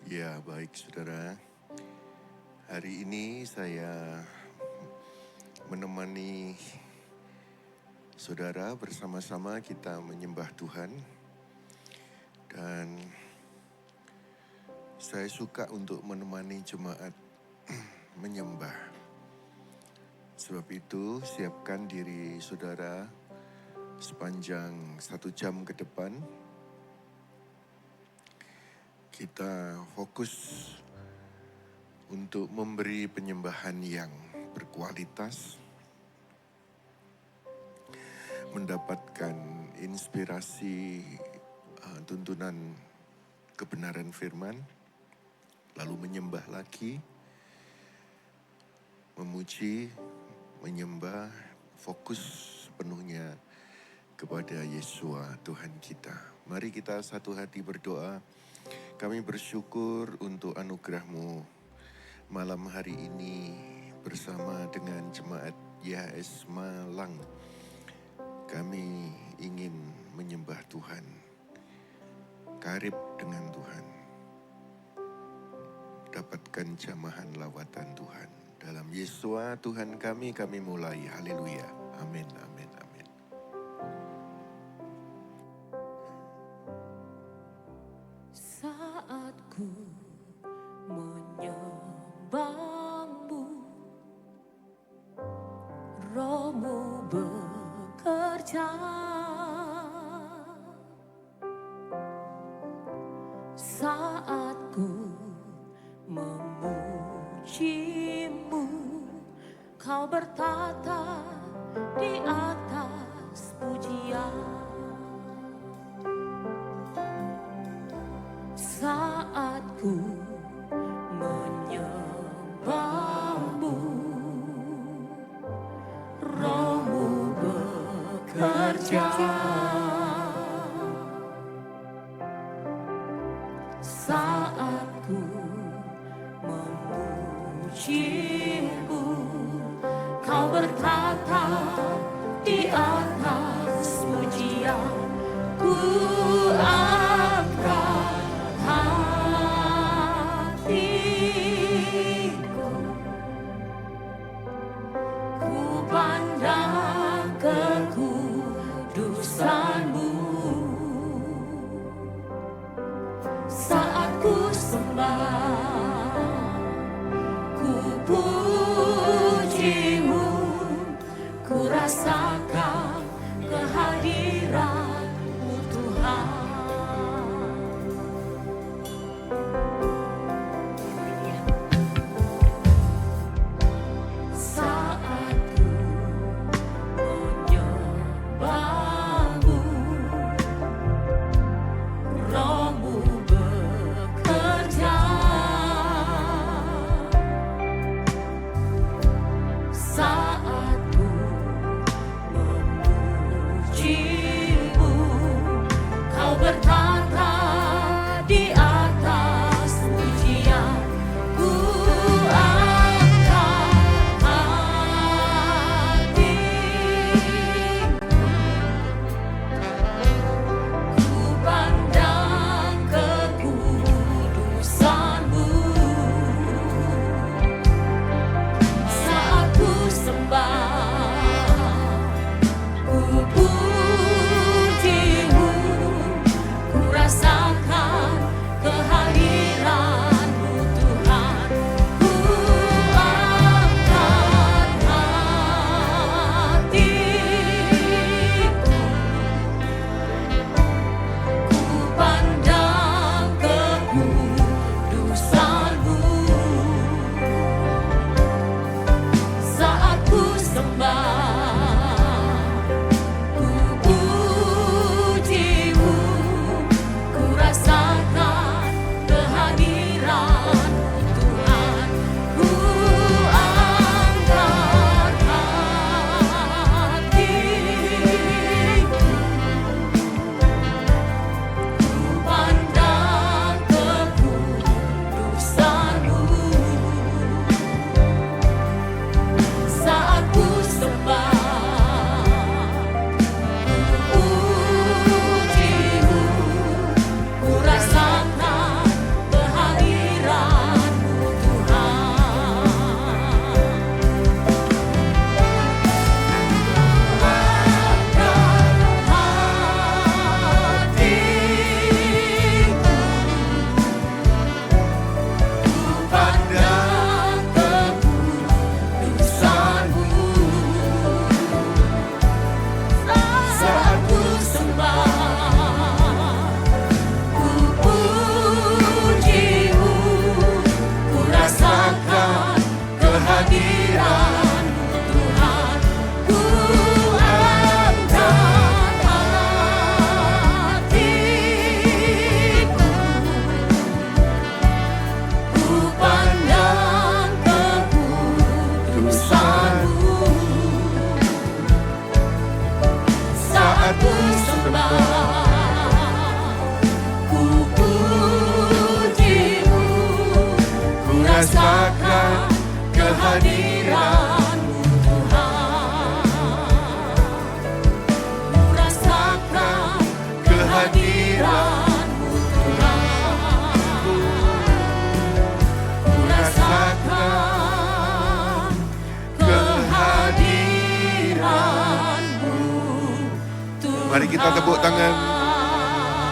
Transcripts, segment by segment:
Ya, baik saudara. Hari ini saya menemani saudara bersama-sama kita menyembah Tuhan. Dan saya suka untuk menemani jemaat menyembah. Sebab itu siapkan diri saudara sepanjang 1 jam ke depan. Kita fokus untuk memberi penyembahan yang berkualitas, mendapatkan inspirasi tuntunan kebenaran firman, lalu menyembah lagi, memuji, menyembah, fokus sepenuhnya kepada Yesua Tuhan kita. Mari kita satu hati berdoa. Kami bersyukur untuk anugerah-Mu malam hari ini bersama dengan jemaat YHS Malang. Kami ingin menyembah Tuhan, karib dengan Tuhan, dapatkan jamahan lawatan Tuhan. Dalam Yesua Tuhan kami mulai. Haleluya. Amin, amin, amin. Saat ku menyembah-Mu, Roh-Mu bekerja. Saat ku memuji-Mu, Kau bertata di atas pujian. Saat ku menyembah-Mu, Roh-Mu bekerja. Saat ku memuji-Mu, Kau bertata di atas pujian. Ku angkat hatiku, ku pandang kekudusan kehadiran-Mu Tuhan. Ku rasakan kehadiran-Mu Tuhan. Ku rasakan kehadiran-Mu Tuhan. Mari kita tepuk tangan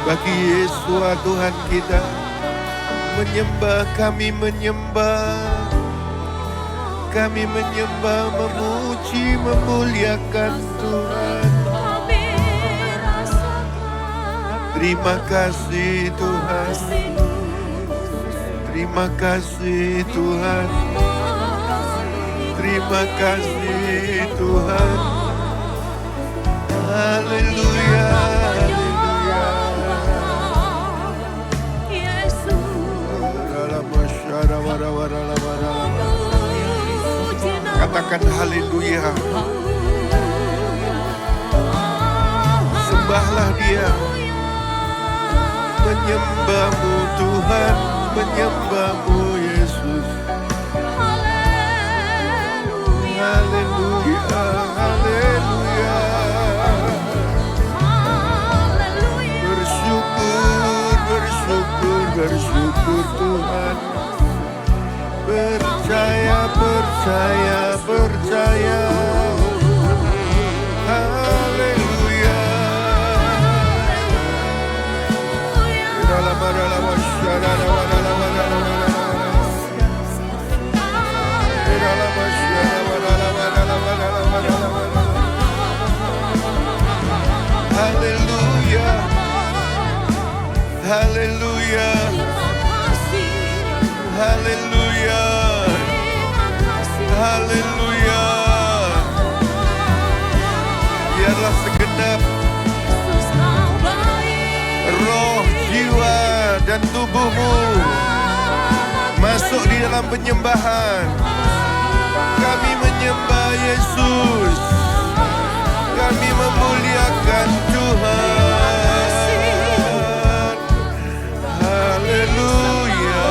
bagi Yesus Tuhan kita. Menyembah, kami menyembah. Kami menyembah, memuji, memuliakan Tuhan. Kami rasakan Terima kasih Tuhan. kasih-Mu. Terima kasih Tuhan. Terima kasih Tuhan. Haleluya. Haleluya. Katakan haleluya. Sembahlah Dia. Menyembah-Mu Tuhan, menyembah-Mu Yesus. Haleluya, haleluya. Bersyukur, bersyukur, bersyukur Tuhan. Percaya, percaya, percaya. Haleluya. Haleluya. Haleluya. Haleluya. Haleluya. Biarlah segenap roh, jiwa, dan tubuhmu masuk di dalam penyembahan. Kami menyembah Yesus. Kami memuliakan Tuhan. Haleluya.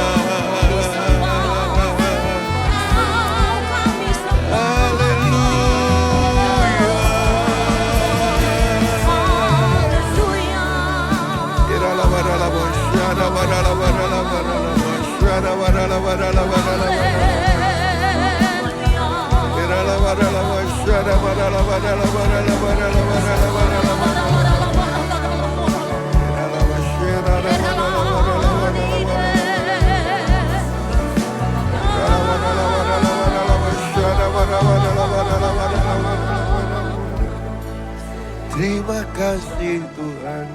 Terima kasih Tuhan.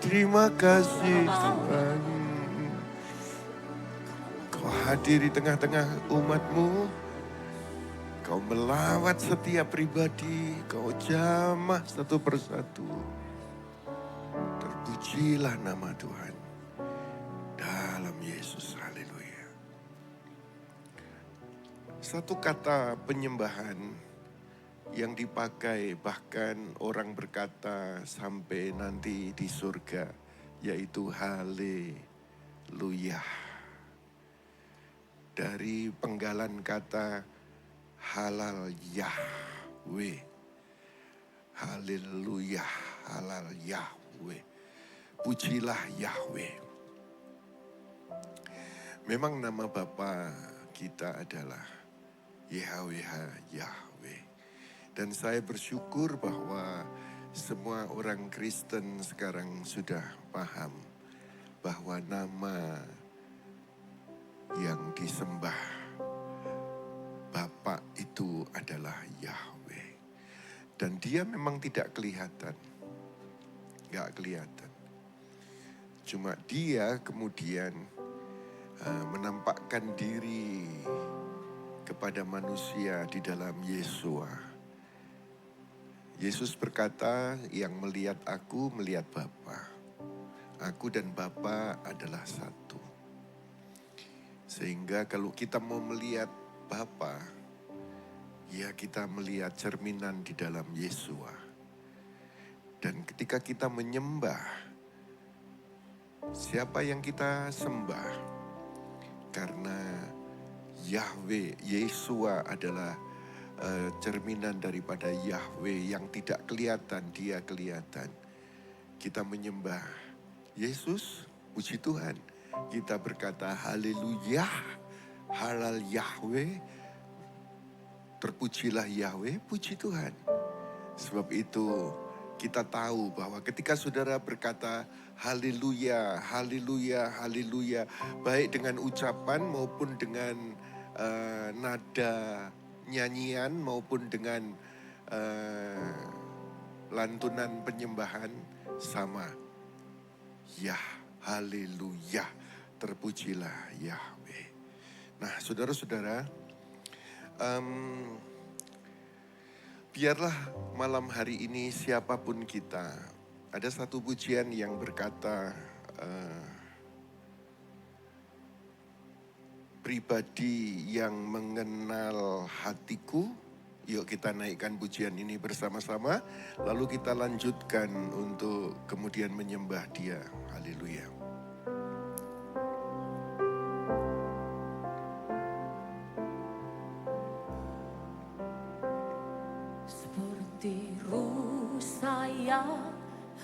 Terima kasih Tuhan. Kau hadir di tengah-tengah umat-Mu. Kau melawat setiap pribadi. Kau jamah satu persatu. Terpujilah nama Tuhan. Dalam Yesus, haleluya. Satu kata penyembahan yang dipakai bahkan orang berkata sampai nanti di surga, yaitu haleluya. Dari penggalan kata halal Yahweh. Haleluya, halal Yahweh. Pujilah Yahweh. Memang nama Bapa kita adalah YHWH Yahweh. Dan saya bersyukur bahwa semua orang Kristen sekarang sudah paham bahwa nama yang disembah Bapa itu adalah Yahweh. Dan dia memang tidak kelihatan. Gak kelihatan. Cuma dia kemudian menampakkan diri kepada manusia di dalam Yesua. Yesus berkata, yang melihat aku melihat Bapa. Aku dan Bapa adalah satu. Sehingga kalau kita mau melihat Bapa, ya kita melihat cerminan di dalam Yesua. Dan ketika kita menyembah, siapa yang kita sembah? Karena Yahweh, Yesua adalah cerminan daripada Yahweh yang tidak kelihatan, dia kelihatan. Kita menyembah Yesus, puji Tuhan. Kita berkata haleluya, halal Yahweh, terpujilah Yahweh, puji Tuhan. Sebab itu kita tahu bahwa ketika saudara berkata haleluya, haleluya, haleluya, baik dengan ucapan maupun dengan nada nyanyian maupun dengan lantunan penyembahan sama. Ya, haleluya, terpujilah Yahweh. Nah, saudara-saudara, biarlah malam hari ini siapapun kita, ada satu pujian yang berkata, pribadi yang mengenal hatiku. Yuk kita naikkan pujian ini bersama-sama, lalu kita lanjutkan untuk kemudian menyembah Dia. Haleluya. Seperti rusa yang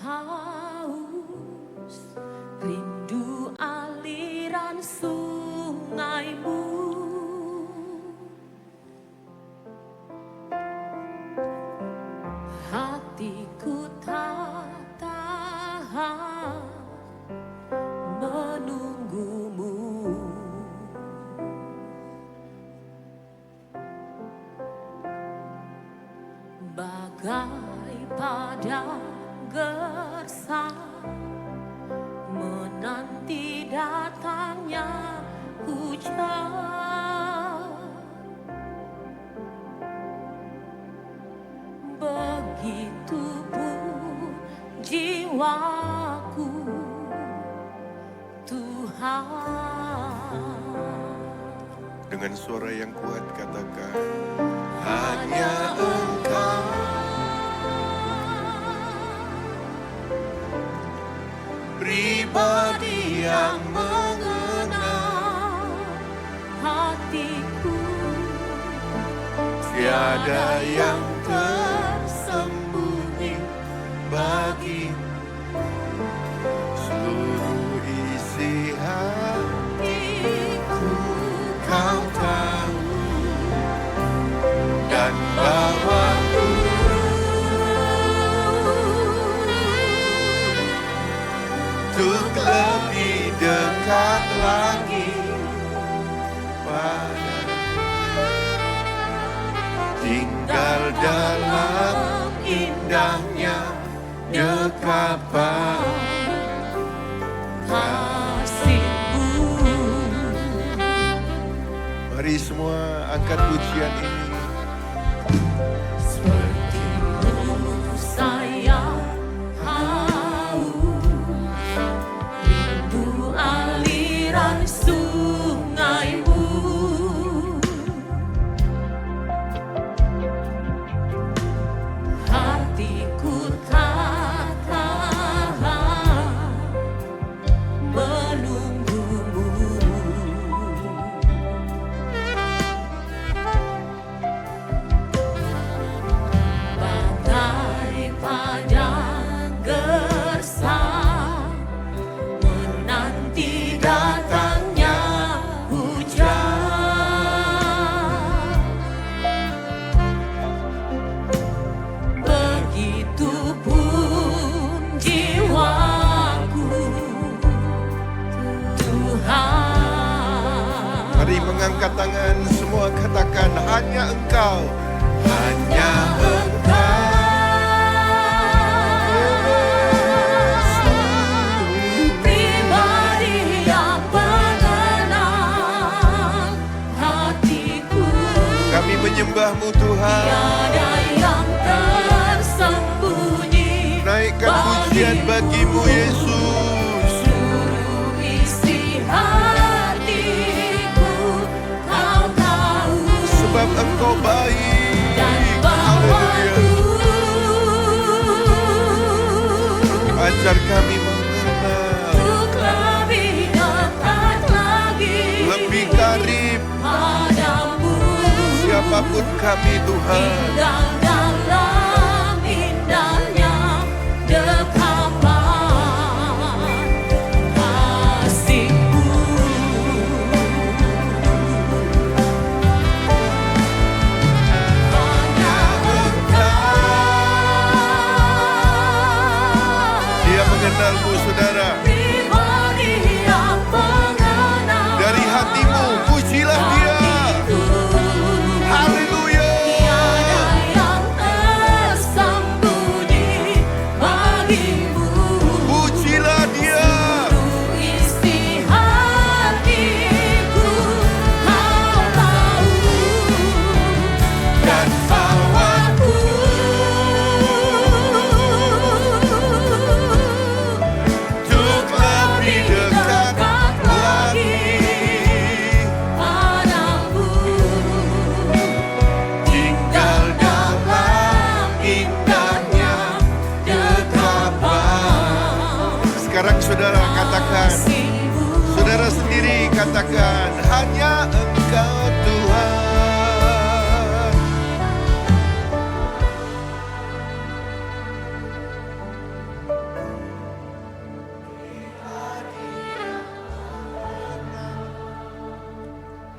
haus, rindu aliran sungaimu. Hatiku tak tahan menunggumu. Bagai padang gersang menanti datangnya hujan. Begitu pun jiwaku, Tuhan. Dengan suara yang kuat katakan, hanya Engkau pribadi yang mengenal hatiku, tiada yang tersembunyi bagi seluruh isi hatiku. Kau tahu dan bawaku untuk lebih dekat lagi pada, tinggal dalam indahnya dekapan kasih-Mu. Mari semua angkat pujian ini. Seperti rusa yang haus, rindu aliran sungaimu. Hatiku tak tahan menunggumu. Bagai padang gersang menanti datangnya hujan. Begitupun jiwaku, Tuhan. Mari mengangkat tangan semua, katakan hanya Engkau, hanya Engkau. Pribadi yang mengenal hatiku, Kami menyembah-Mu Tuhan. tiada yang tersembunyi Naikkan pujian bagi-Mu Yesus. seluruh isi hatiku. Kau tahu Sebab Engkau baik. dan Haleluya. bawaku Ajar kami mengenal untuk lebih dekat lagi lebih karib pada sambut kami Tuhan. tinggal dalam indahnya dekapan kasih-Mu. Hanya Engkau Dia mengenalmu saudara. pribadi yang mengenal Dari hatimu pujilah dia. hatiku. Haleluya. Tiada yang tersembunyi bagimu. Pujilah dia. Seluruh isi hatiku Kau tahu, dan bawaku Untuk lebih dekat lagi. padamu. Tinggal dalam indahnya dekapan. Sekarang saudara katakan, kasih-Mu. saudara sendiri katakan, hanya Engkau Tuhan.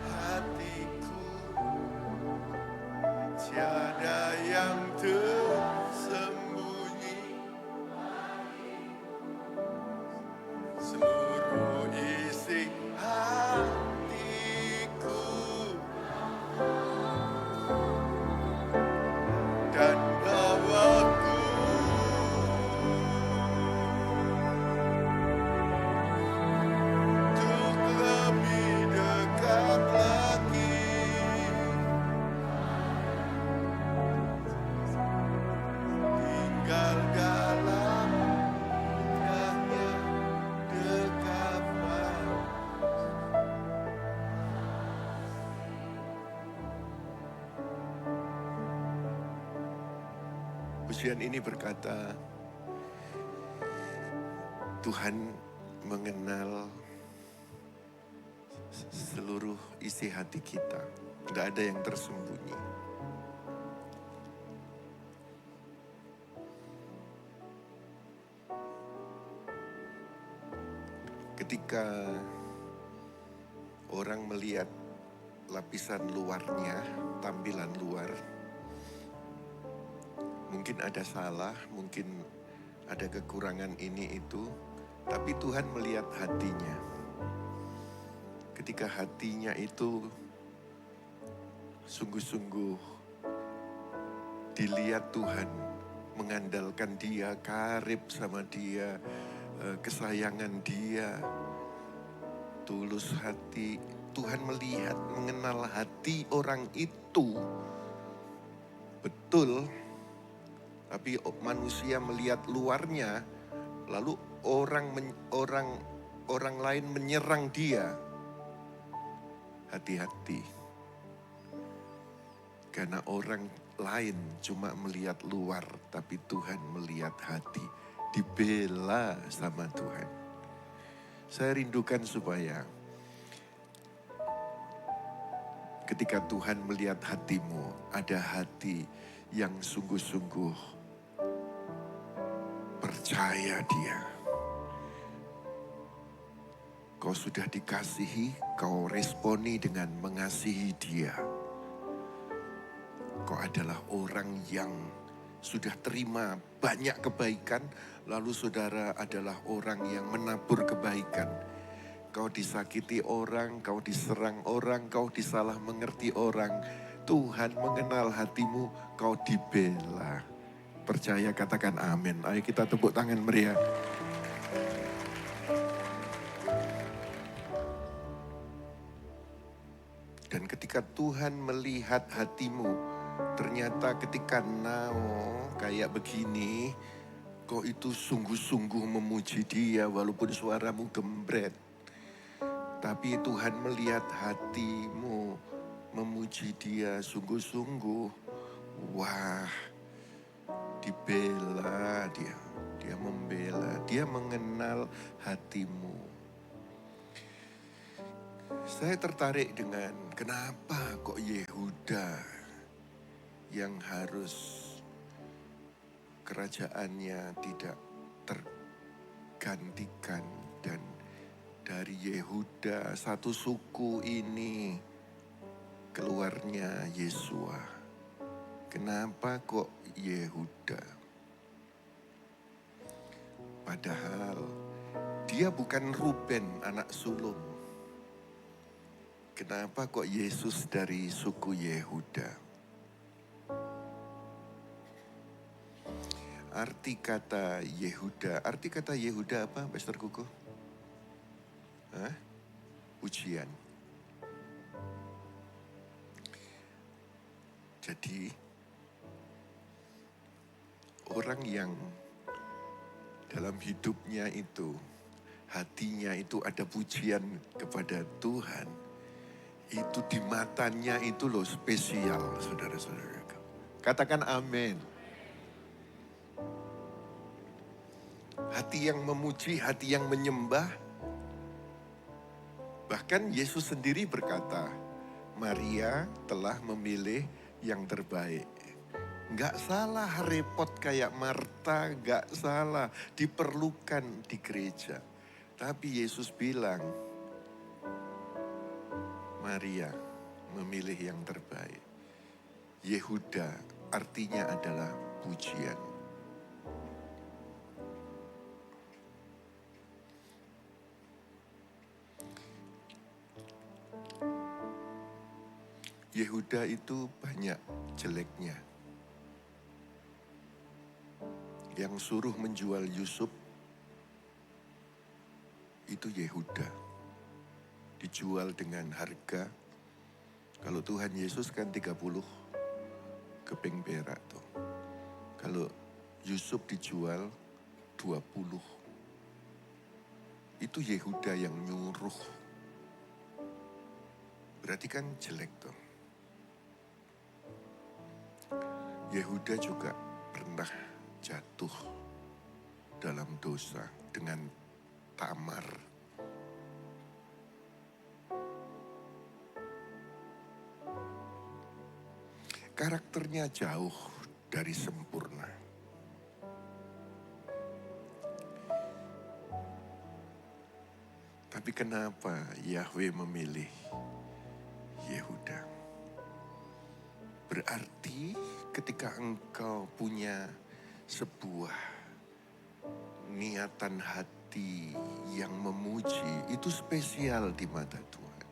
Hatiku tiada yang tersembunyi, seluruh isi hatiku dan bawaku untuk lebih dekat lagi. Tinggal dalam indahnya dekapan. Pujian ini berkata, Tuhan mengenal seluruh isi hati kita. Tidak ada yang tersembunyi. Ketika orang melihat lapisan luarnya, tampilan luar, mungkin ada salah, mungkin ada kekurangan ini itu, tapi Tuhan melihat hatinya. Ketika hatinya itu sungguh-sungguh dilihat Tuhan, mengandalkan Dia, karib sama Dia, kesayangan Dia, tulus hati. Tuhan melihat, mengenal hati orang itu. Betul, tapi manusia melihat luarnya, lalu orang lain menyerang dia. Hati-hati. Karena orang lain cuma melihat luar, tapi Tuhan melihat hati. Dibela sama Tuhan. Saya rindukan supaya ketika Tuhan melihat hatimu, ada hati yang sungguh-sungguh percaya Dia. Kau sudah dikasihi, kau responi dengan mengasihi Dia. Kau adalah orang yang sudah terima banyak kebaikan, lalu saudara adalah orang yang menabur kebaikan. Kau disakiti orang, kau diserang orang, kau disalah mengerti orang. Tuhan mengenal hatimu, kau dibela. Percaya, katakan amin. Ayo kita tepuk tangan meriah. Dan ketika Tuhan melihat hatimu, ternyata ketika kayak begini, kau itu sungguh-sungguh memuji Dia walaupun suaramu gembret. Tapi Tuhan melihat hatimu memuji Dia sungguh-sungguh. Wah, dibela Dia. Dia membela, Dia mengenal hatimu. Saya tertarik dengan kenapa kok Yehuda yang harus kerajaannya tidak tergantikan, dan dari Yehuda satu suku ini keluarnya Yesua. Kenapa kok Yehuda? Padahal dia bukan Ruben anak sulung. Kenapa kok Yesus dari suku Yehuda? Arti kata Yehuda apa, Pastor Kuku? Hah? Pujian. Jadi orang yang dalam hidupnya itu, hatinya itu ada pujian kepada Tuhan, itu di matanya itu loh spesial, saudara-saudara. Katakan amin. Hati yang memuji, hati yang menyembah. Bahkan Yesus sendiri berkata, Maria telah memilih yang terbaik. Gak salah repot kayak Marta, gak salah diperlukan di gereja. Tapi Yesus bilang, Maria memilih yang terbaik. Yehuda artinya adalah pujian. Yehuda itu banyak jeleknya. Yang suruh menjual Yusuf itu Yehuda. Dijual dengan harga, kalau Tuhan Yesus kan 30 keping perak tuh. Kalau Yusuf dijual 20. Itu Yehuda yang nyuruh. Berarti kan jelek tuh. Yehuda juga pernah jatuh dalam dosa dengan Tamar. Karakternya jauh dari sempurna. Tapi kenapa Yahweh memilih Yehuda? Berarti ketika engkau punya sebuah niatan hati yang memuji, itu spesial di mata Tuhan.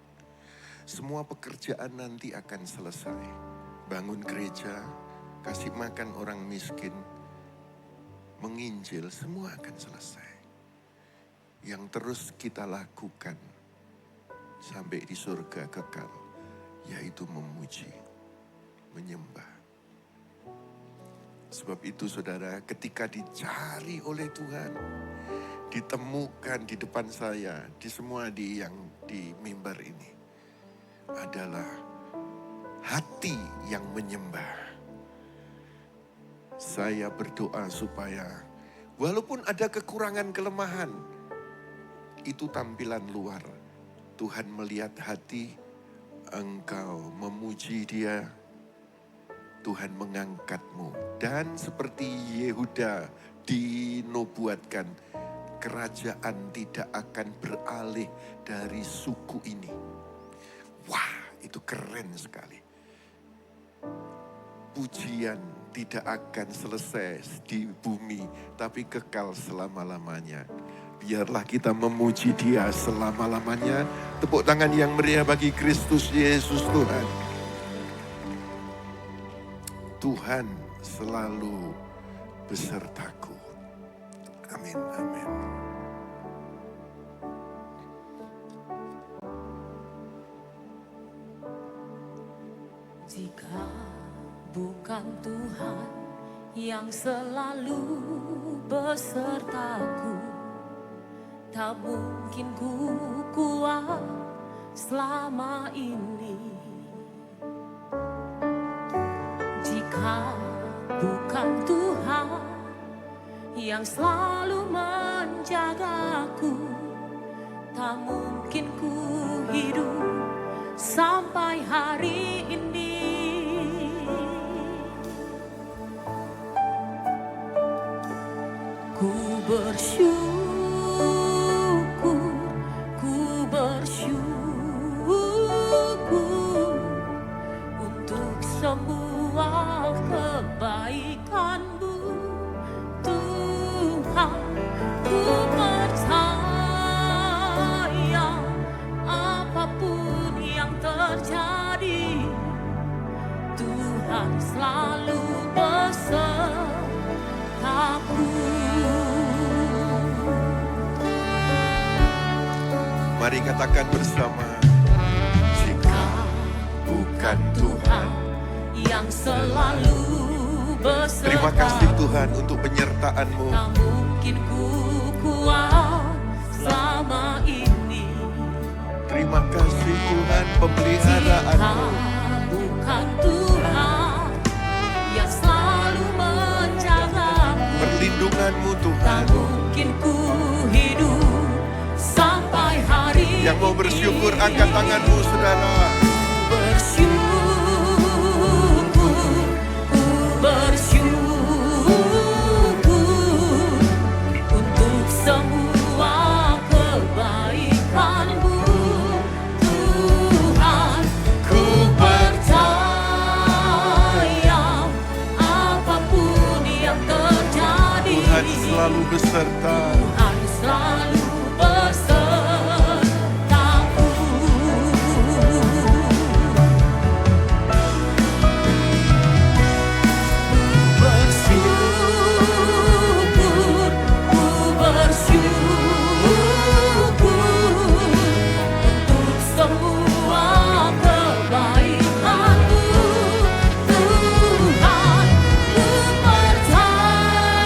Semua pekerjaan nanti akan selesai. Bangun gereja, kasih makan orang miskin, menginjil, semua akan selesai. Yang terus kita lakukan sampai di surga kekal, yaitu memuji, menyembah. Sebab itu saudara, ketika dicari oleh Tuhan, ditemukan di depan saya, di semua yang di mimbar ini, adalah hati yang menyembah. Saya berdoa supaya walaupun ada kekurangan kelemahan, itu tampilan luar. Tuhan melihat hati, engkau memuji Dia, Tuhan mengangkatmu. Dan seperti Yehuda dinubuatkan, kerajaan tidak akan beralih dari suku ini. Wah, itu keren sekali. Pujian tidak akan selesai di bumi, tapi kekal selama-lamanya. Biarlah kita memuji Dia selama-lamanya. Tepuk tangan yang meriah bagi Kristus Yesus Tuhan. Tuhan selalu besertaku. Amin, amin. Jika bukan Tuhan yang selalu besertaku, tak mungkin ku kuat selama ini. Jika bukan Tuhan yang selalu menjagaku, tak mungkin ku hidup sampai hari ini. bersyukur, ku bersyukur untuk semua kebaikan-Mu, Tuhan. Ku percaya apapun yang terjadi, Tuhan selalu besertaku. Mari katakan bersama, jika bukan Tuhan yang selalu beserta. Terima kasih Tuhan untuk penyertaan-Mu. Tak mungkin ku kuat selama ini. Terima kasih Tuhan pemeliharaan-Mu. Bukan Tuhan yang selalu menjagaku. Perlindungan-Mu Tak Tuhan. mungkin ku hidup sampai hari Yang mau bersyukur angkat tangan-Mu saudara. bersyukur, ku bersyukur untuk semua kebaikan-Mu, Tuhan. Ku percaya apapun yang terjadi, Tuhan selalu beserta. Tuhan selalu besertaku. Bersyukur, ku bersyukur untuk semua kebaikan-Mu, Tuhan. Ku percaya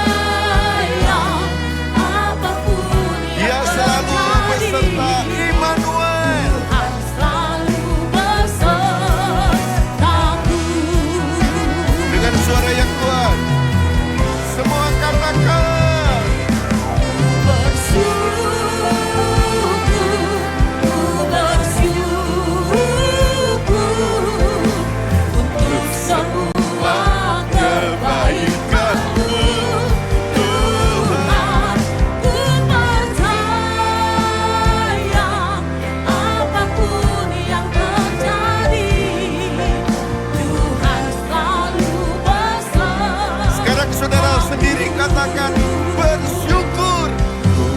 apapun Dia yang selalu beserta. terjadi, Immanuel. Tuhan selalu besertaku. Dengan suara yang kuat, semua katakan, Bersyukur, ku bersyukur untuk semua kebaikan-Mu, Tuhan. Ku percaya apapun yang terjadi, Tuhan selalu beserta. sekarang saudara sendiri katakan, bersyukur. Ku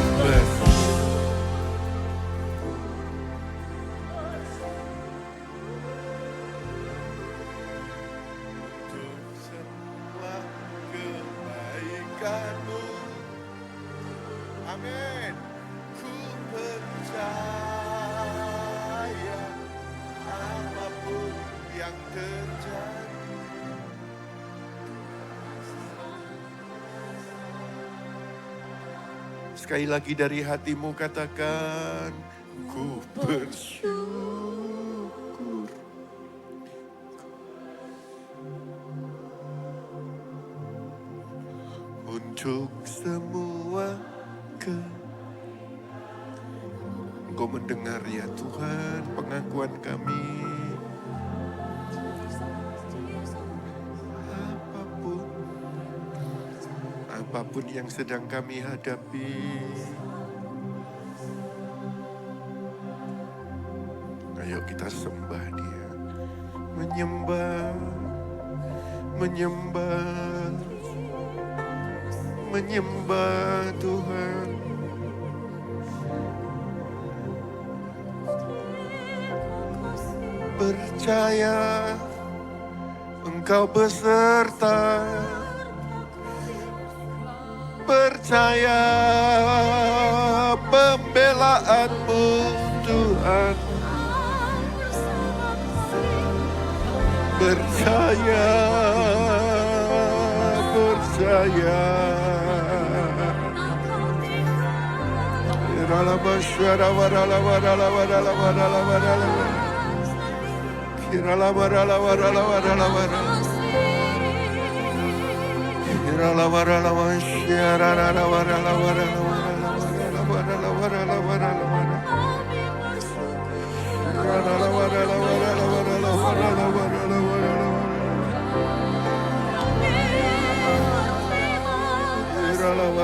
untuk semua kebaikan-Mu. Amin. Ku percaya apapun yang terjadi. Sekali lagi dari hatimu katakan, ku bersyukur. Untuk semua Engkau mendengar ya Tuhan pengakuan kami. Apapun yang sedang kami hadapi, ayo kita sembah Dia. Menyembah, menyembah, menyembah Tuhan. Percaya Engkau beserta. Percaya pembelaanmu Tuhan. Percaya, percaya.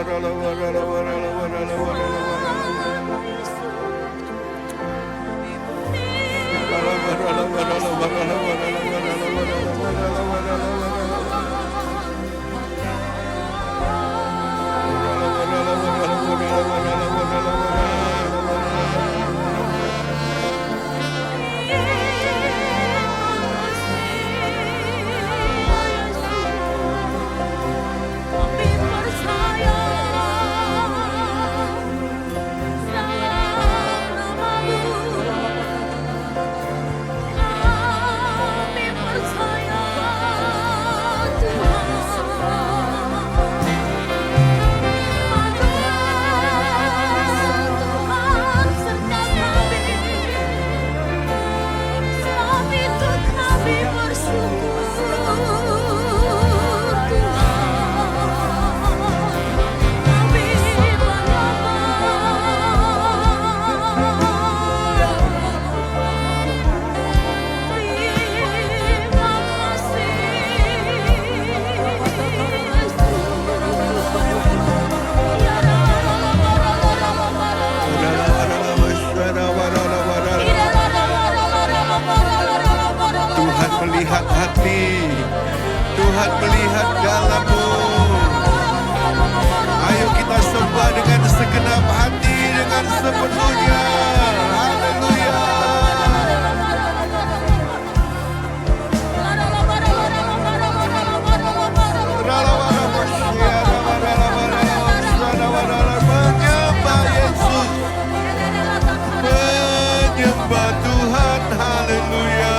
Kami percaya namamu, kami percaya Tuhan. Tuhan serta kami, sebab itu kami bersyukur Tuhan melihat hati, Tuhan melihat dalammu. Ayo kita sembah dengan segenap hati, dengan sepenuhnya. Haleluya. Menyembah Yesus, menyembah Tuhan. Haleluya.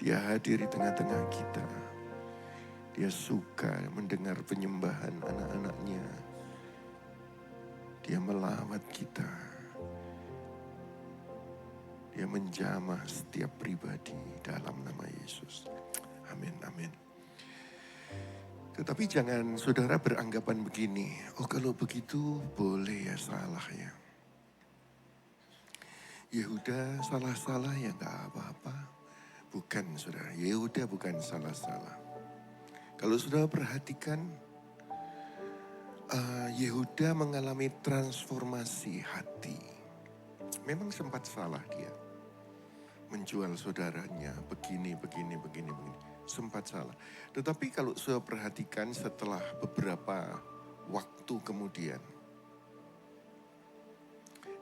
Dia hadir di tengah-tengah kita. Dia suka mendengar penyembahan anak-anaknya. Dia melawat kita. Dia menjamah setiap pribadi dalam nama Yesus. Amin, amin. Tetapi jangan saudara beranggapan begini. Oh kalau begitu boleh ya salah ya. Yehuda salah-salah ya gak apa-apa. Bukan saudara, Yehuda bukan salah-salah. Kalau saudara perhatikan, Yehuda mengalami transformasi hati. Memang sempat salah dia. Menjual saudaranya, begini. Sempat salah. Tetapi kalau saudara perhatikan setelah beberapa waktu kemudian,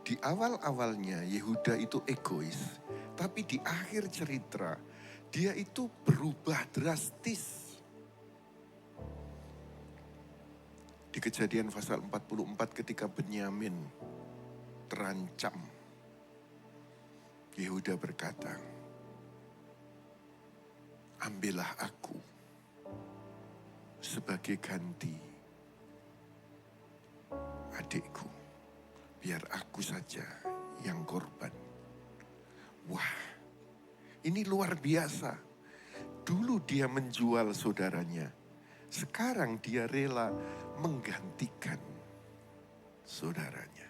di awal-awalnya Yehuda itu egois. Tapi di akhir cerita, dia itu berubah drastis. Di Kejadian pasal 44 ketika Benyamin terancam, Yehuda berkata, ambillah aku sebagai ganti adikku, biar aku saja yang korban. Wah, ini luar biasa. Dulu dia menjual saudaranya, Sekarang dia rela menggantikan saudaranya.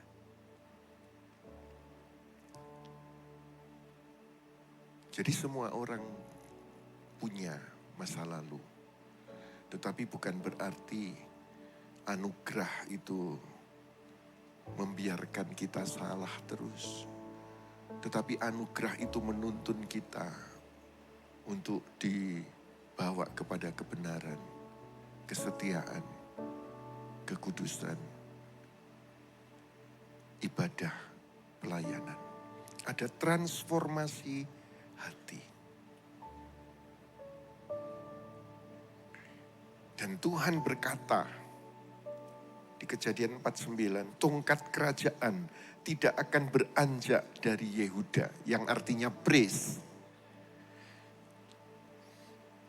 Jadi semua orang punya masa lalu. Tetapi bukan berarti anugerah itu membiarkan kita salah terus. Tetapi anugerah itu menuntun kita untuk dibawa kepada kebenaran, kesetiaan, kekudusan, ibadah, pelayanan. Ada transformasi hati. Dan Tuhan berkata di Kejadian 49, tongkat kerajaan tidak akan beranjak dari Yehuda, yang artinya praise.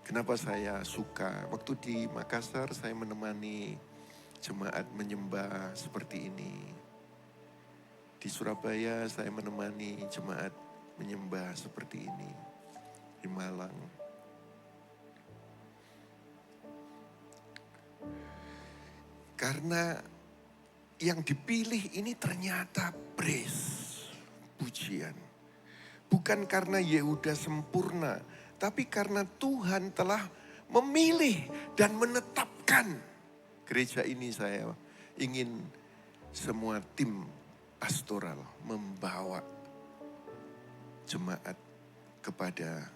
Kenapa saya suka? Waktu di Makassar saya menemani jemaat menyembah seperti ini. Di Surabaya saya menemani jemaat menyembah seperti ini. Di Malang. Karena yang dipilih ini ternyata praise, pujian. Bukan karena Yehuda sempurna, tapi karena Tuhan telah memilih dan menetapkan. Gereja ini saya ingin semua tim pastoral membawa jemaat kepada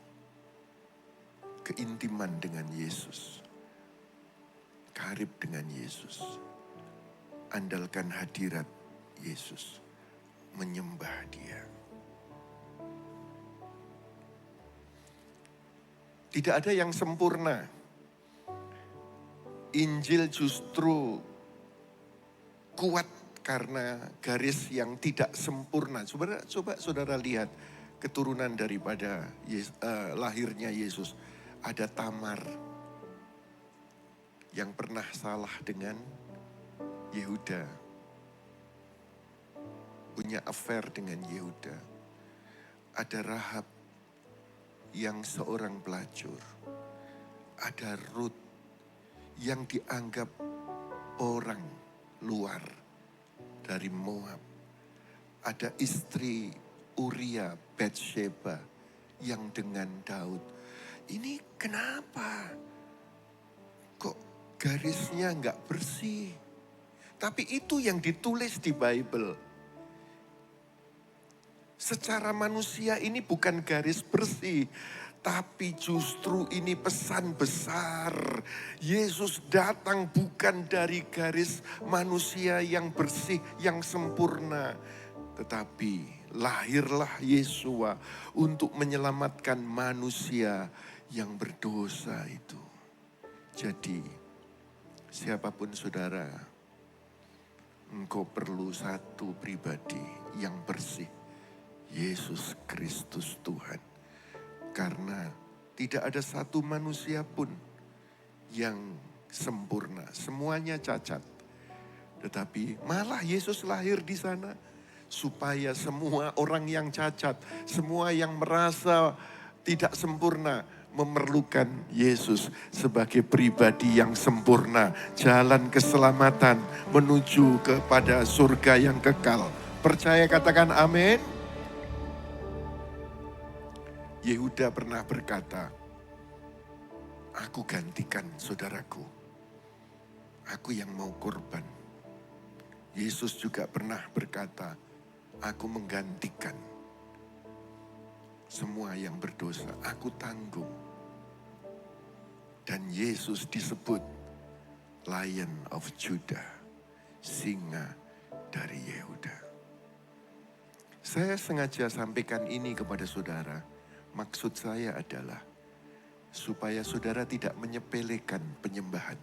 keintiman dengan Yesus. Karib dengan Yesus. Andalkan hadirat Yesus. Menyembah Dia. Tidak ada yang sempurna. Injil justru kuat karena garis yang tidak sempurna. Coba saudara lihat keturunan daripada lahirnya Yesus. Ada Tamar yang pernah salah dengan Yehuda. Punya affair dengan Yehuda. Ada Rahab yang seorang pelacur. Ada Ruth yang dianggap orang luar dari Moab. Ada istri Uria Batsheba yang dengan Daud. Ini kenapa? Kok garisnya nggak bersih? Tapi itu yang ditulis di Bible. Secara manusia ini bukan garis bersih, tapi justru ini pesan besar. Yesus datang bukan dari garis manusia yang bersih, yang sempurna. Tetapi lahirlah Yesua untuk menyelamatkan manusia yang berdosa itu. Jadi siapapun saudara, engkau perlu satu pribadi yang bersih. Yesus Kristus Tuhan. Karena tidak ada satu manusia pun yang sempurna. Semuanya cacat. Tetapi malah Yesus lahir di sana supaya semua orang yang cacat, semua yang merasa tidak sempurna memerlukan Yesus sebagai pribadi yang sempurna. Jalan keselamatan menuju kepada surga yang kekal. Percaya, katakan amin. Yehuda pernah berkata, aku gantikan saudaraku. Aku yang mau korban. Yesus juga pernah berkata, aku menggantikan semua yang berdosa. Aku tanggung. Dan Yesus disebut Lion of Judah, singa dari Yehuda. Saya sengaja sampaikan ini kepada saudara. Maksud saya adalah supaya saudara tidak menyepelekan penyembahan.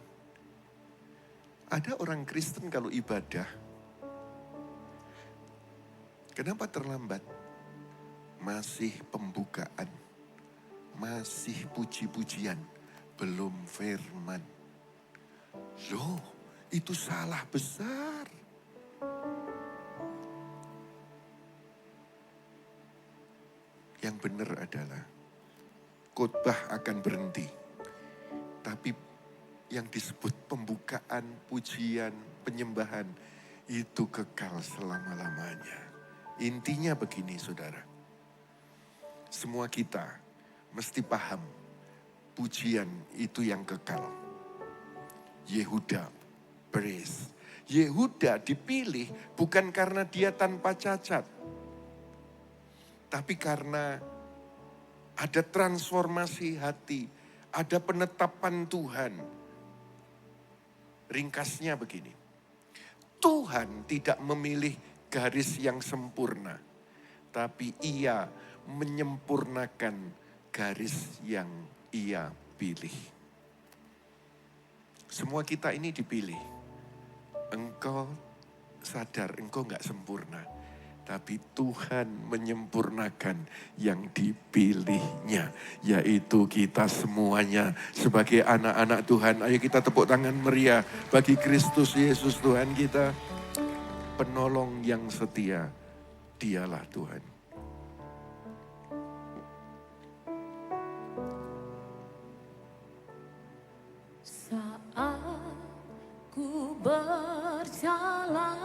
Ada orang Kristen kalau ibadah, kenapa terlambat? Masih pembukaan, masih puji-pujian, belum firman. Loh, itu salah besar. Yang benar adalah khotbah akan berhenti. Tapi yang disebut pembukaan, pujian, penyembahan itu kekal selama-lamanya. Intinya begini saudara, semua kita mesti paham pujian itu yang kekal. Yehuda, Perez. Yehuda dipilih bukan karena dia tanpa cacat, tapi karena ada transformasi hati, ada penetapan Tuhan. Ringkasnya begini, Tuhan tidak memilih garis yang sempurna, tapi Ia menyempurnakan garis yang Ia pilih. Semua kita ini dipilih. Engkau sadar engkau gak sempurna, tapi Tuhan menyempurnakan yang dipilihnya, yaitu kita semuanya sebagai anak-anak Tuhan. Ayo kita tepuk tangan meriah bagi Kristus Yesus Tuhan kita. Penolong yang setia, Dialah Tuhan. Saat ku berjalan,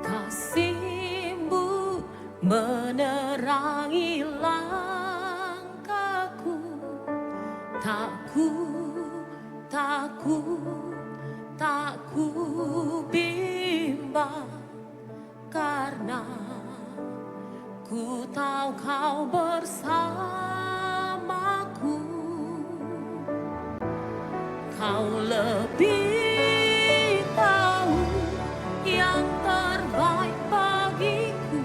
kasih-Mu menerangi langkahku. Tak ku bimbang, karena ku tahu Kau bersamaku. Kau lebih tahu yang terbaik bagiku.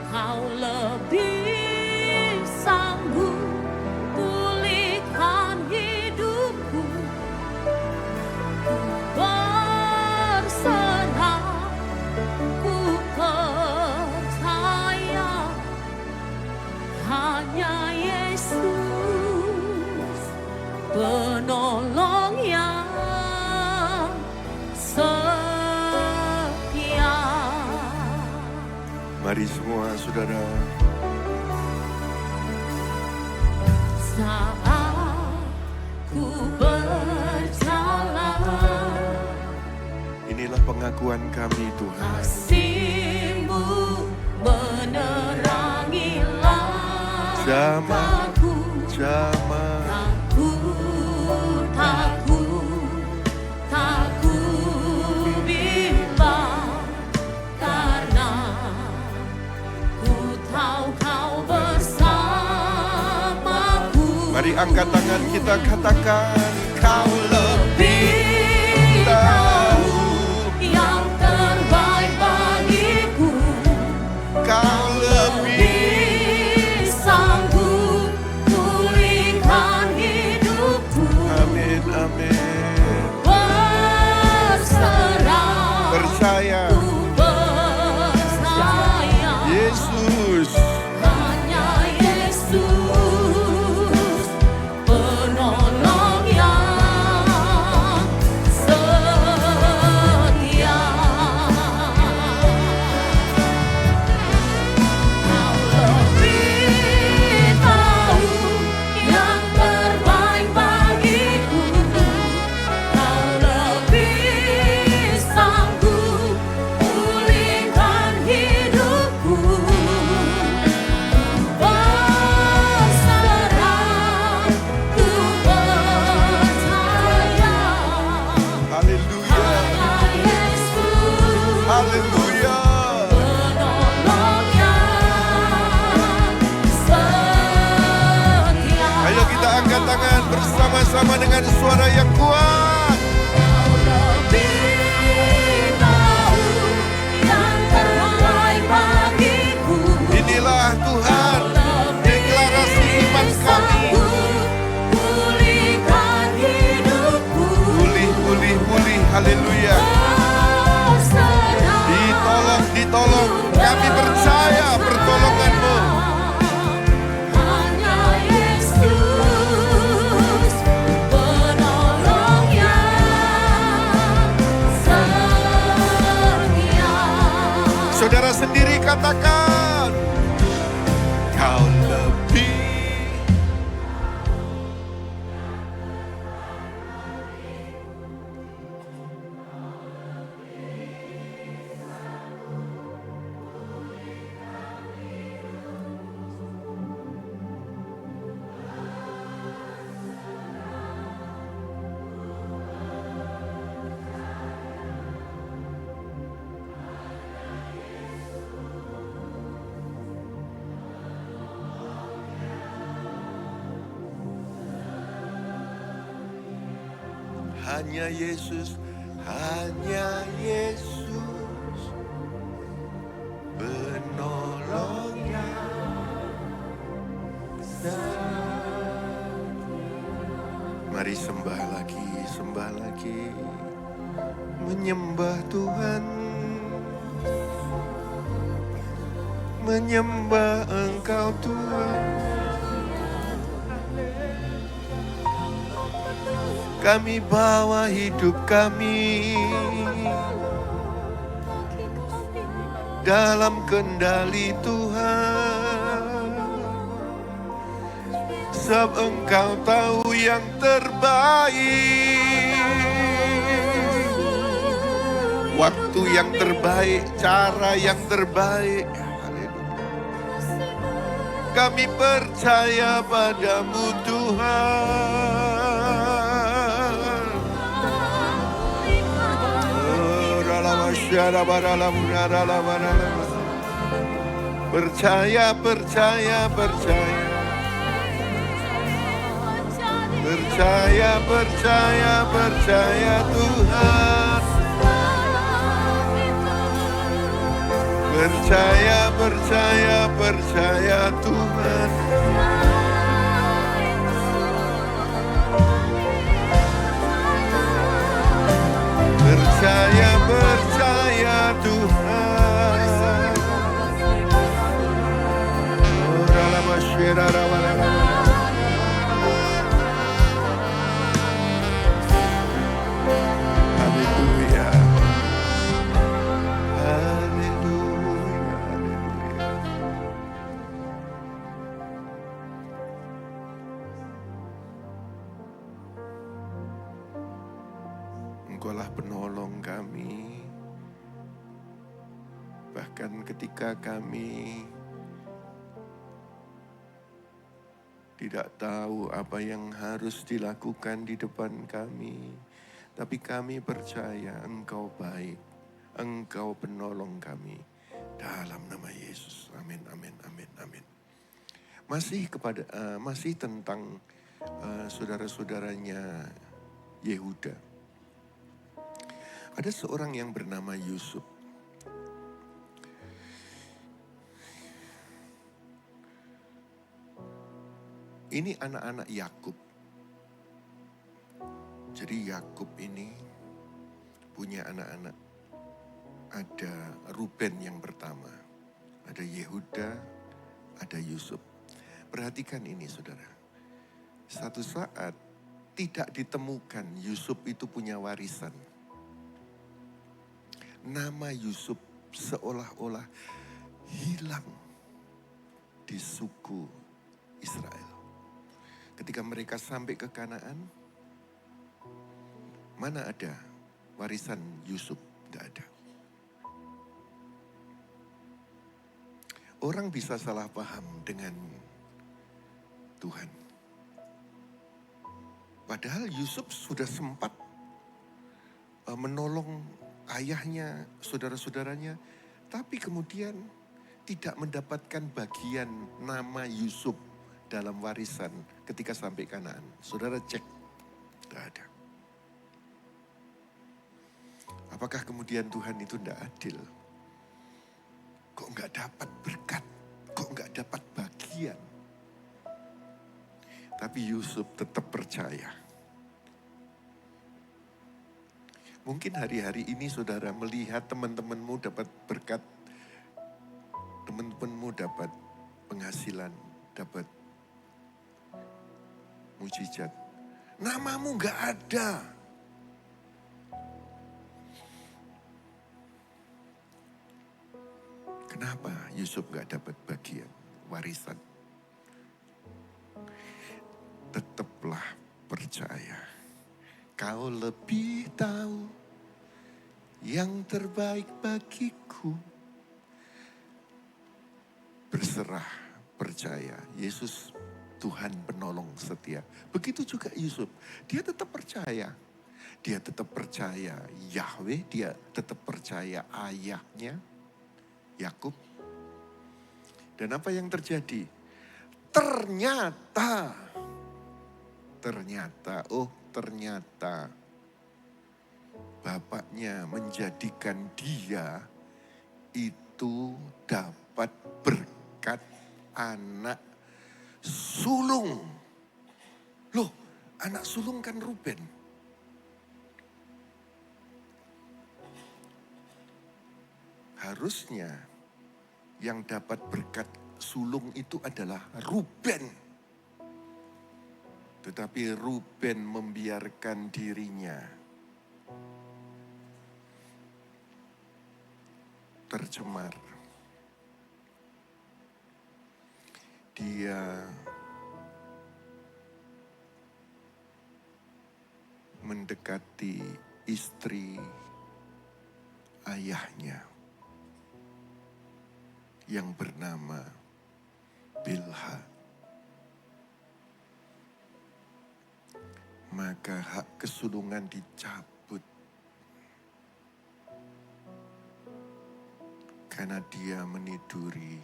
Kau lebih sanggup pulihkan hidupku. Ku berserah, ku percaya hanya Yesus, penolong yang setia. Mari semua saudara. Saat ku berjalan, Inilah pengakuan kami Tuhan. kasih-Mu menerangi Jamaah, langkahku. jamaah. Tak ku bimbang, karena ku tahu Kau bersamaku. Mari angkat tangan kita katakan, Kau Lebih tahu yang terbaik bagiku. Kau lebih. Sanggup pulihkan hidupku. Amin, amin. Berserah, Percaya ku percaya Yesus. hanya Yesus, penolong yang setia. Kau lebih tahu yang terbaik bagiku. Kau lebih sanggup pulihkan hidupku. Berserah, ku percaya Haleluya, hanya Yesus, haleluya. penolong yang setia. Ayo kita angkat tangan bersama-sama dengan suara yang kuat. Kau lebih tahu yang terbaik bagiku. Inilah Tuhan, deklarasi iman kami. Pulihkan hidupku. Pulih, pulih, pulih, haleluya. Berserah, Ditolong, ditolong. Kami percaya pertolongan-Mu. hanya Yesus, penolong yang hanya Yesus, hanya Yesus penolong yang mari sembah lagi, menyembah Tuhan, menyembah Engkau Tuhan. Kami bawa hidup kami dalam kendali Tuhan, sebab Engkau tahu yang terbaik, waktu yang terbaik, cara yang terbaik. Kami percaya padamu Tuhan. Percaya, percaya, percaya. Percaya, percaya, percaya Tuhan. Percaya, percaya, percaya Tuhan. Percaya, percaya Tuhan. Haleluya. Haleluya. Engkaulah penolong kami. Bahkan ketika kami tidak tahu apa yang harus dilakukan di depan kami, tapi kami percaya Engkau baik, Engkau penolong kami. Dalam nama Yesus. Amin, amin, amin, amin. Masih tentang saudara-saudaranya Yehuda. Ada seorang yang bernama Yusuf. Ini anak-anak Yakub. Jadi Yakub ini punya anak-anak. Ada Ruben yang pertama, ada Yehuda, ada Yusuf. Perhatikan ini saudara. Satu saat tidak ditemukan Yusuf itu punya warisan. Nama Yusuf seolah-olah hilang di suku Israel. Ketika mereka sampai ke Kanaan, mana ada warisan Yusuf? Tidak ada. Orang bisa salah paham dengan Tuhan. Padahal Yusuf sudah sempat menolong ayahnya, saudara-saudaranya, tapi kemudian tidak mendapatkan bagian nama Yusuf dalam warisan ketika sampai Kanaan. Saudara cek, tidak ada. Apakah kemudian Tuhan itu tidak adil? Kok nggak dapat berkat? Kok nggak dapat bagian? Tapi Yusuf tetap percaya. Mungkin hari-hari ini saudara melihat teman-temanmu dapat berkat, teman-temanmu dapat penghasilan, dapat mujizat. Namamu nggak ada. Kenapa Yusuf nggak dapat bagian warisan? Tetaplah percaya. Kau lebih tahu yang terbaik bagiku. Berserah, percaya. Yesus Tuhan penolong setia. Begitu juga Yusuf. Dia tetap percaya. Dia tetap percaya Yahweh. Dia tetap percaya ayahnya, Yakub. Dan apa yang terjadi? Ternyata, bapaknya menjadikan dia itu dapat berkat anak sulung. Loh, anak sulung kan Ruben. Harusnya yang dapat berkat sulung itu adalah Ruben. Tetapi Ruben membiarkan dirinya tercemar. Dia mendekati istri ayahnya yang bernama Bilha. Maka hak kesulungan dicabut karena dia meniduri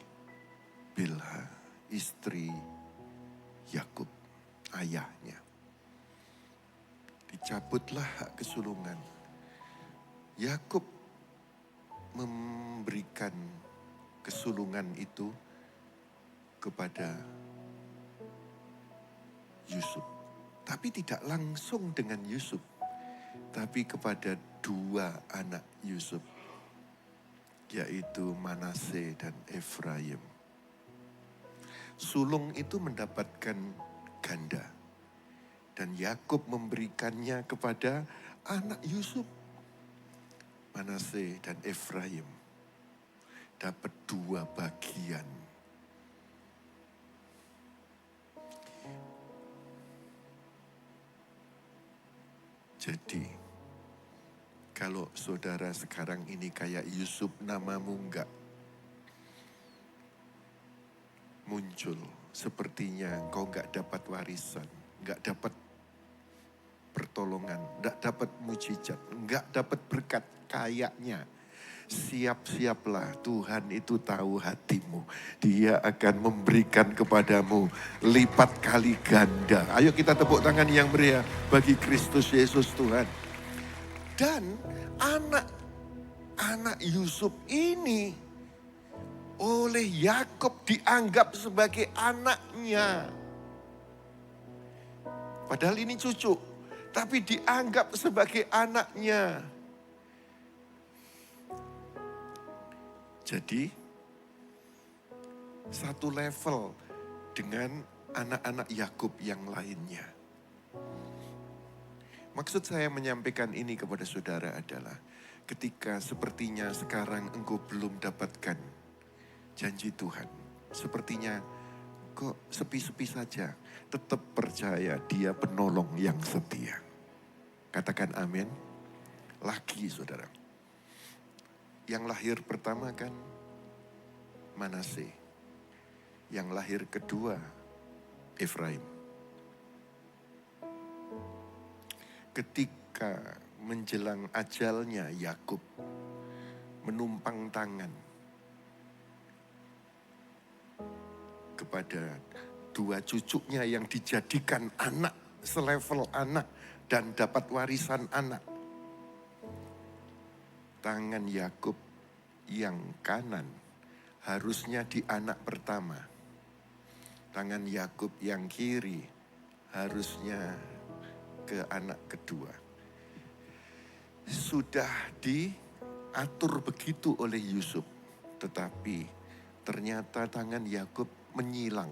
Bilha, istri Yakub, ayahnya. Dicabutlah hak kesulungan. Yakub memberikan kesulungan itu kepada Yusuf. Tapi tidak langsung dengan Yusuf, tapi kepada dua anak Yusuf, yaitu Manase dan Efraim. Sulung itu mendapatkan ganda, dan Yakub memberikannya kepada anak Yusuf. Manase dan Efraim dapat dua bagian. Jadi, kalau saudara sekarang ini kayak Yusuf, namamu enggak muncul, sepertinya engkau enggak dapat warisan, enggak dapat pertolongan, enggak dapat mujizat, enggak dapat berkat, kayaknya siap-siaplah, Tuhan itu tahu hatimu. Dia akan memberikan kepadamu lipat kali ganda. Ayo kita tepuk tangan yang meriah bagi Kristus Yesus Tuhan. Dan anak-anak Yusuf ini oleh Yakub dianggap sebagai anaknya. Padahal ini cucu, tapi dianggap sebagai anaknya. Jadi, satu level dengan anak-anak Yakub yang lainnya. Maksud saya menyampaikan ini kepada saudara adalah ketika sepertinya sekarang engkau belum dapatkan janji Tuhan. Sepertinya kok sepi-sepi saja. Tetap percaya Dia penolong yang setia. Katakan amin. Lagi saudara. Yang lahir pertama kan Manase. Yang lahir kedua Efraim. Ketika menjelang ajalnya Yakub menumpang tangan kepada dua cucunya yang dijadikan anak, selevel anak dan dapat warisan anak. Tangan Yakub yang kanan harusnya di anak pertama. Tangan Yakub yang kiri harusnya ke anak kedua. Sudah diatur begitu oleh Yusuf. Tetapi ternyata tangan Yakub menyilang.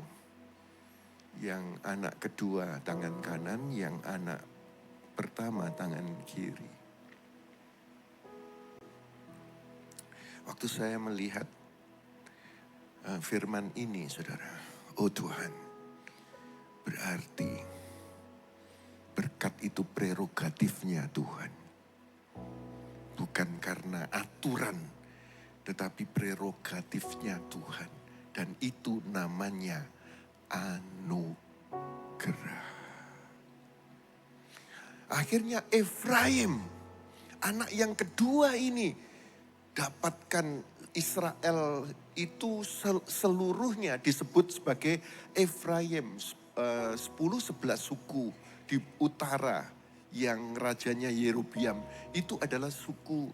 Yang anak kedua tangan kanan, yang anak pertama tangan kiri. Waktu saya melihat firman ini, saudara, oh Tuhan, berarti berkat itu prerogatifnya Tuhan. Bukan karena aturan, tetapi prerogatifnya Tuhan. Dan itu namanya anugerah. Akhirnya Efraim, anak yang kedua ini, dapatkan Israel itu seluruhnya disebut sebagai Efraim. 10-11 suku di utara yang rajanya Yerobeam itu adalah suku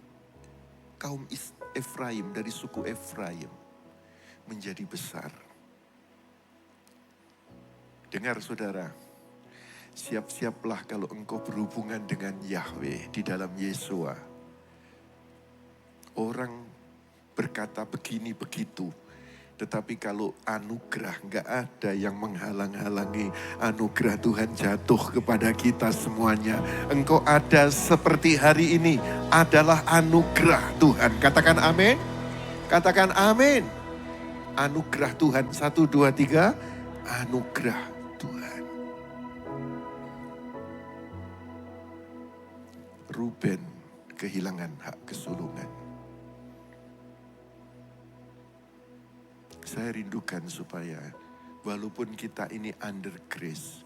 kaum Efraim, dari suku Efraim menjadi besar. Dengar saudara, siap-siaplah kalau engkau berhubungan dengan Yahweh di dalam Yesua. Orang berkata begini begitu, tetapi kalau anugerah, nggak ada yang menghalang-halangi anugerah Tuhan jatuh kepada kita semuanya. Engkau ada seperti hari ini adalah anugerah Tuhan. Katakan amin. Katakan amin. Anugerah Tuhan. 1, 2, 3. Anugerah Tuhan. Ruben kehilangan hak kesulungan. Saya rindukan supaya walaupun kita ini under grace,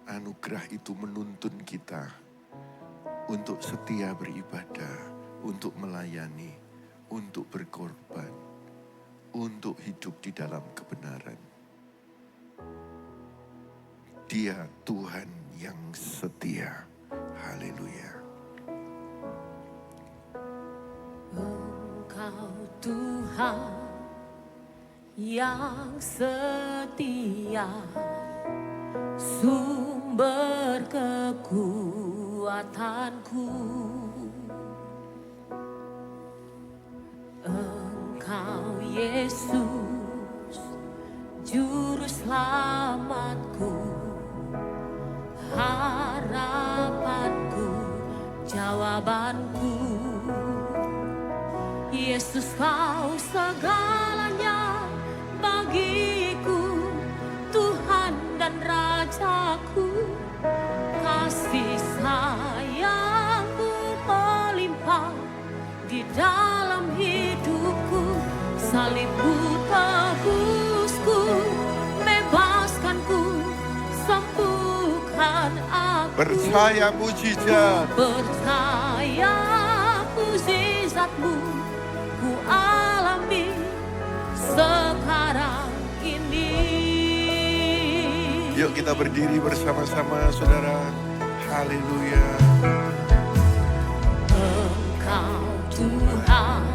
anugerah itu menuntun kita untuk setia beribadah, untuk melayani, untuk berkorban, untuk hidup di dalam kebenaran. Dia Tuhan yang setia. Haleluya. Engkau Tuhan yang setia, sumber kekuatanku. Engkau Yesus, juru selamatku, harapanku, jawabanku. Yesus, kau segalanya bagiku, Tuhan dan Rajaku. Kasih sayangmu melimpah di dalam hidupku. Salibmu tebusku, bebaskanku, sembuhkan aku. Percaya mujizat. Percaya mujizatmu ku alami sekarang ini. Yuk kita berdiri bersama-sama saudara. Haleluya. Engkau Tuhan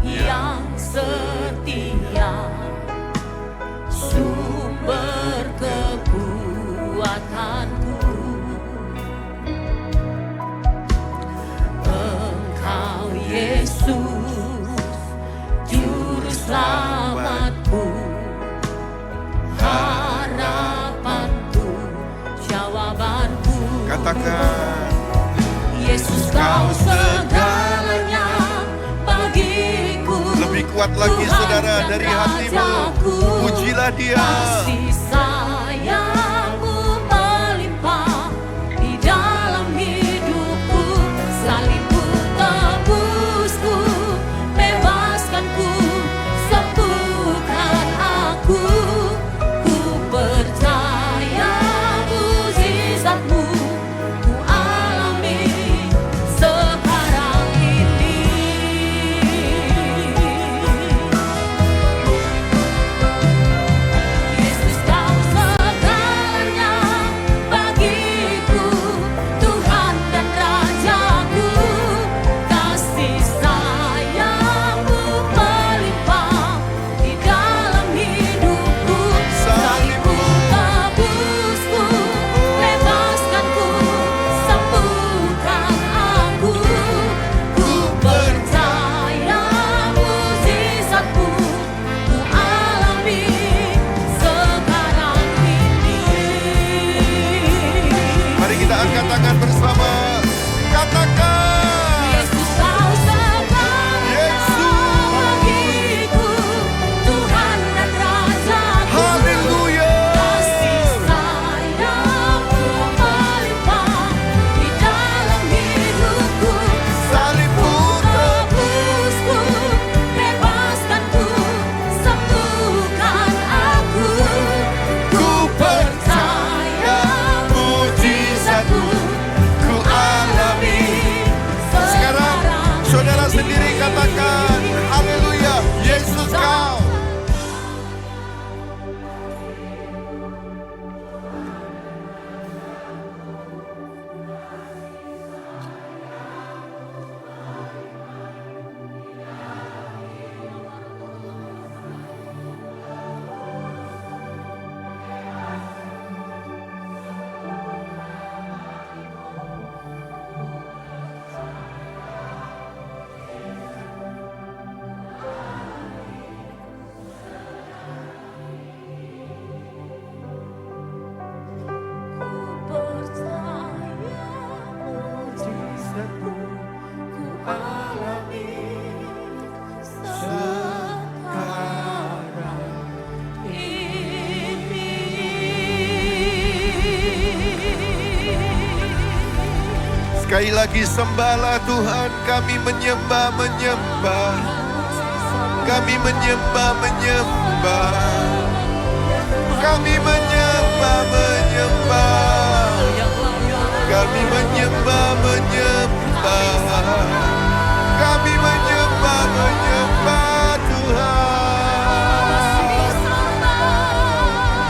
yang setia, sumber kekuatanku. Engkau Yesus, juru selamatku, harapanku, jawabanku. Katakan, Yesus, kau segalanya bagiku. lebih kuat lagi Tuhan saudara dan dari hatimu. Rajaku. Pujilah Dia. Kasih sayangmu melimpah di dalam hidupku. Salibmu tebusku, bebaskanku, sembuhkan aku. Ku percaya mujizatmu ku alami sekarang ini. Yesus, kau Sekali lagi sembahlah Tuhan, kami menyembah. Kami menyembah. Kami menyembah. Kami menyembah. Kami menyembah Tuhan.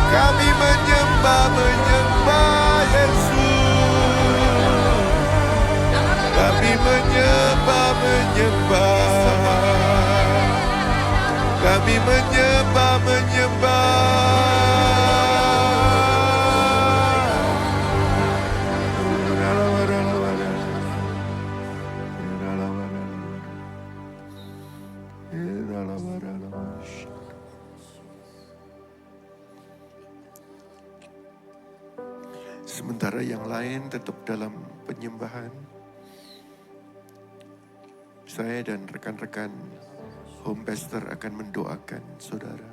Kami menyembah Yesus. Kami menyembah. Kami Sementara yang lain tetap dalam penyembahan, saya dan rekan-rekan home pastor akan mendoakan saudara.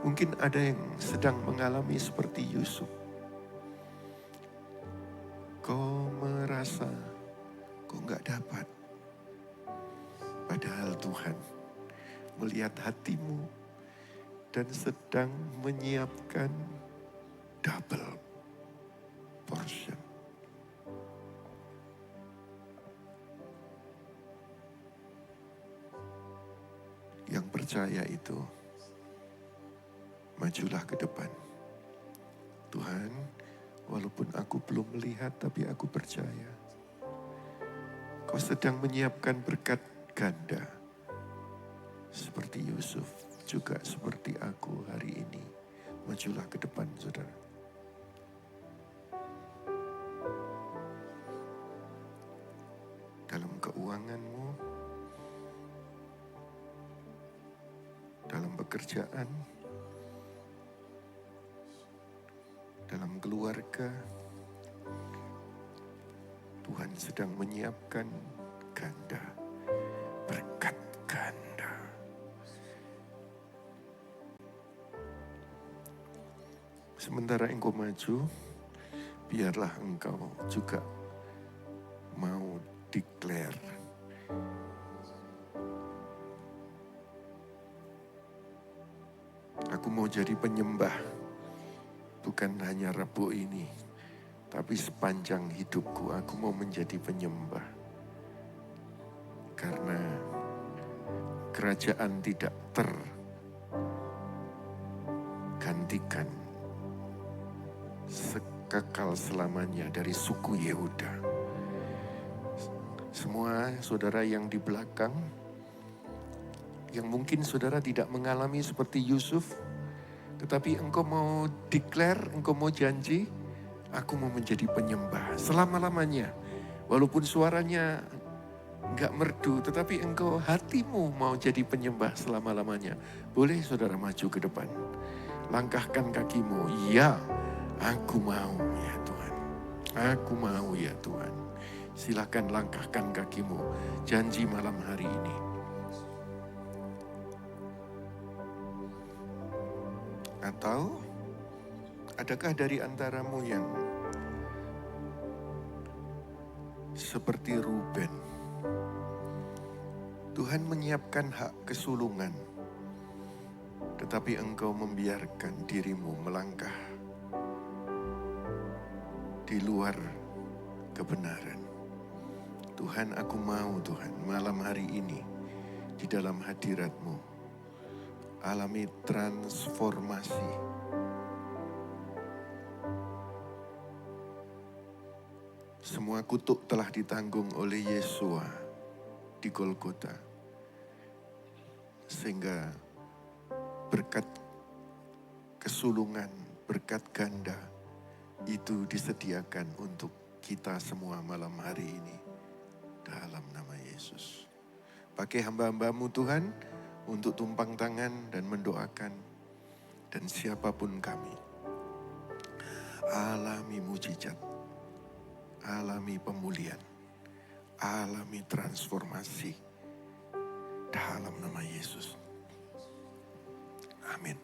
Mungkin ada yang sedang mengalami seperti Yusuf. Kau merasa kau nggak dapat. Padahal Tuhan melihat hatimu dan sedang menyiapkan double portion. Yang percaya itu, majulah ke depan. Tuhan, walaupun aku belum melihat, tapi aku percaya. Kau sedang menyiapkan berkat ganda. Seperti Yusuf, juga seperti aku hari ini. Majulah ke depan, saudara. Dalam keuanganmu, dalam pekerjaan, dalam keluarga, Tuhan sedang menyiapkan ganda, berkat ganda. Sementara engkau maju, biarlah engkau juga mau declare. Aku mau jadi penyembah, bukan hanya Rabu ini, tapi sepanjang hidupku aku mau menjadi penyembah. Karena kerajaan tidak tergantikan kekal selamanya dari suku Yehuda. Semua saudara yang di belakang, yang mungkin saudara tidak mengalami seperti Yusuf, tetapi engkau mau declare, engkau mau janji, aku mau menjadi penyembah selama-lamanya. Walaupun suaranya enggak merdu, tetapi engkau hatimu mau jadi penyembah selama-lamanya. Boleh saudara maju ke depan. Langkahkan kakimu, ya aku mau ya Tuhan. Aku mau ya Tuhan. Silakan langkahkan kakimu, janji malam hari ini. Atau adakah dari antaramu yang seperti Ruben? Tuhan menyiapkan hak kesulungan, tetapi engkau membiarkan dirimu melangkah di luar kebenaran. Tuhan, aku mau Tuhan malam hari ini di dalam hadirat-Mu alami transformasi. Semua kutuk telah ditanggung oleh Yesua di Golgota, sehingga berkat kesulungan, berkat ganda itu disediakan untuk kita semua malam hari ini dalam nama Yesus. Pakai hamba-hamba-Mu Tuhan untuk tumpang tangan dan mendoakan, dan siapapun kami alami mujizat, alami pemulihan, alami transformasi dalam nama Yesus. Amin.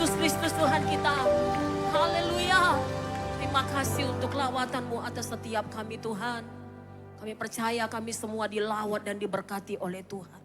Yesus Kristus Tuhan kita. Haleluya. Terima kasih untuk lawatan-Mu atas setiap kami Tuhan. Kami percaya kami semua dilawat dan diberkati oleh Tuhan.